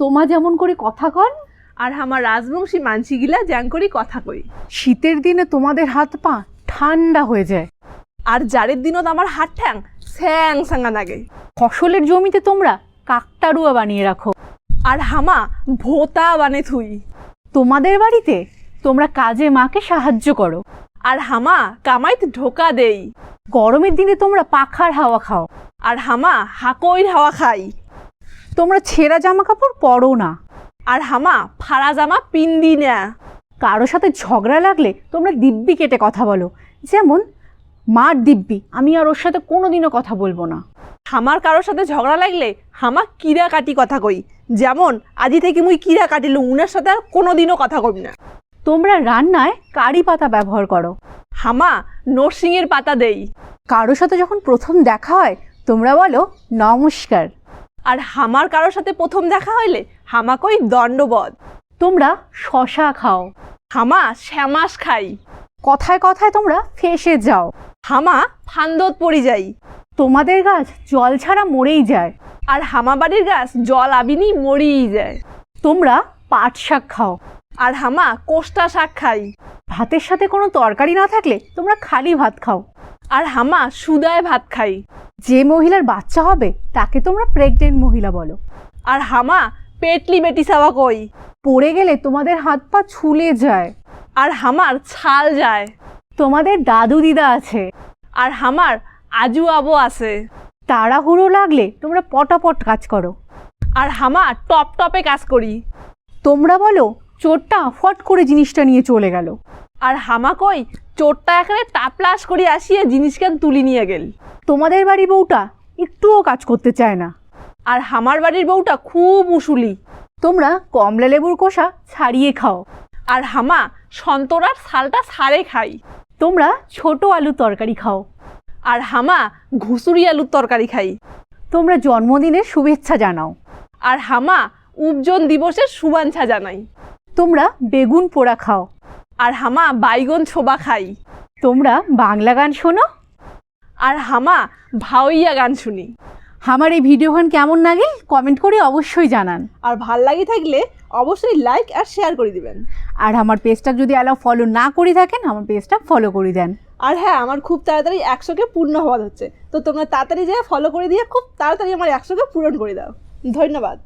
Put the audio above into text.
তোমা যেমন করে কথা কন, আর আমার রাজবংশী মানসিগিলা জ্যাং করি কথা কই। শীতের দিনে তোমাদের হাত পা ঠান্ডা হয়ে যায়, আর জারের দিনত আমার হাত ঠ্যাং স্যাং স্যাঙ্গা লাগে। ফসলের জমিতে তোমরা কাকতাড়ুয়া বানিয়ে রাখো, আর হামা ভোতা বানে থুই। তোমাদের বাড়িতে তোমরা কাজে মাকে সাহায্য করো, আর হামা কামাইত ঢোকা দেই। গরমের দিনে তোমরা পাখার হাওয়া খাও, আর হামা হাকইর হাওয়া খাই। তোমরা ছেঁড়া জামা কাপড় পরো না, আর হামা ফাড়া জামা পিন্দি না। কারো সাথে ঝগড়া লাগলে তোমরা দিব্যি কেটে কথা বলো, যেমন মার দিব্যি, আমি আর ওর সাথে কোনোদিনও কথা বলবো না। হামার কারোর সাথে ঝগড়া লাগলে হামা কিরা কাটি কথা কই, যেমন আজি থেকে মুই কিরা কাটিলু উনার সাথে আর কোনোদিনও কথা কই না। তোমরা রান্নায় কারি পাতা ব্যবহার করো, হামা নরসিংয়ের পাতা দেই। কারোর সাথে যখন প্রথম দেখা হয় তোমরা বলো নমস্কার। আর হামার কারোর সাথে প্রথম দেখা হইলে হামা কই দণ্ডবধ। তোমরা শশা খাও, হামা শ্যামাস খাই। কথায় কথায় তোমরা ফেঁসে যাও, হামা ফান্দত পড়ি যাই। তোমাদের গাছ জল ছাড়া মরেই যায়, আর হামা বাড়ির গাছ জল আবিনি মরিই যায়। তোমরা পাট শাক খাও, আর হামা কোষ্টা শাক খাই। ভাতের সাথে কোনো তরকারি না থাকলে তোমরা খালি ভাত খাও। আর হামা সুদায় ভাত খাই। যে মহিলার বাচ্চা হবে তাকে তোমরা প্রেগনেন্ট মহিলা বলো। আর হামা পেটলি বেটি সাওয়া কই। পড়ে গেলে তোমাদের হাত পা ছুলে যায়, আর হামার ছাল যায়। তোমাদের দাদু দিদা আছে, আর হামার আজু আবো আছে। তাড়াহুড়ো লাগলে তোমরা পটাপট কাজ করো। আর হামা টপ টপে কাজ করি। তোমরা বলো চোরটা ফট করে জিনিসটা নিয়ে চলে গেল, আর হামা কই চোরটা এখানে টাপলাস করে আসিয়ে জিনিসখান তুলি নিয়ে গেল। তোমাদের বাড়ির বউটা একটুও কাজ করতে চায় না। আর হামার বাড়ির বউটা খুব উসুলি। তোমরা কমলা লেবুর কোষা ছাড়িয়ে খাও, আর হামা সন্তরার ছালটা ছাড়ে খাই। তোমরা ছোট আলুর তরকারি খাও, আর হামা ঘুসুরি আলুর তরকারি খাই। তোমরা জন্মদিনের শুভেচ্ছা জানাও, আর হামা উপজন দিবসের শুভেচ্ছা জানাই। তোমরা বেগুন পোড়া খাও, আর হামা বাইগন ছোবা খাই। তোমরা বাংলা গান শোনো, আর হামা ভাওইয়া গান শুনি। আমার এই ভিডিওখান কেমন লাগে কমেন্ট করে অবশ্যই জানান, আর ভাল লাগি থাকলে অবশ্যই লাইক আর শেয়ার করে দিবেন। আর আমার পেজটা যদি অ্যালাউ ফলো না করে থাকেন আমার পেজটা ফলো করে দেন। আর হ্যাঁ, আমার খুব তাড়াতাড়ি 100কে পূর্ণ হওয়া হচ্ছে, তো তোমরা তাড়াতাড়ি যেয়ে ফলো করে দিয়ে খুব তাড়াতাড়ি আমার 100কে পূরণ করে দাও। ধন্যবাদ।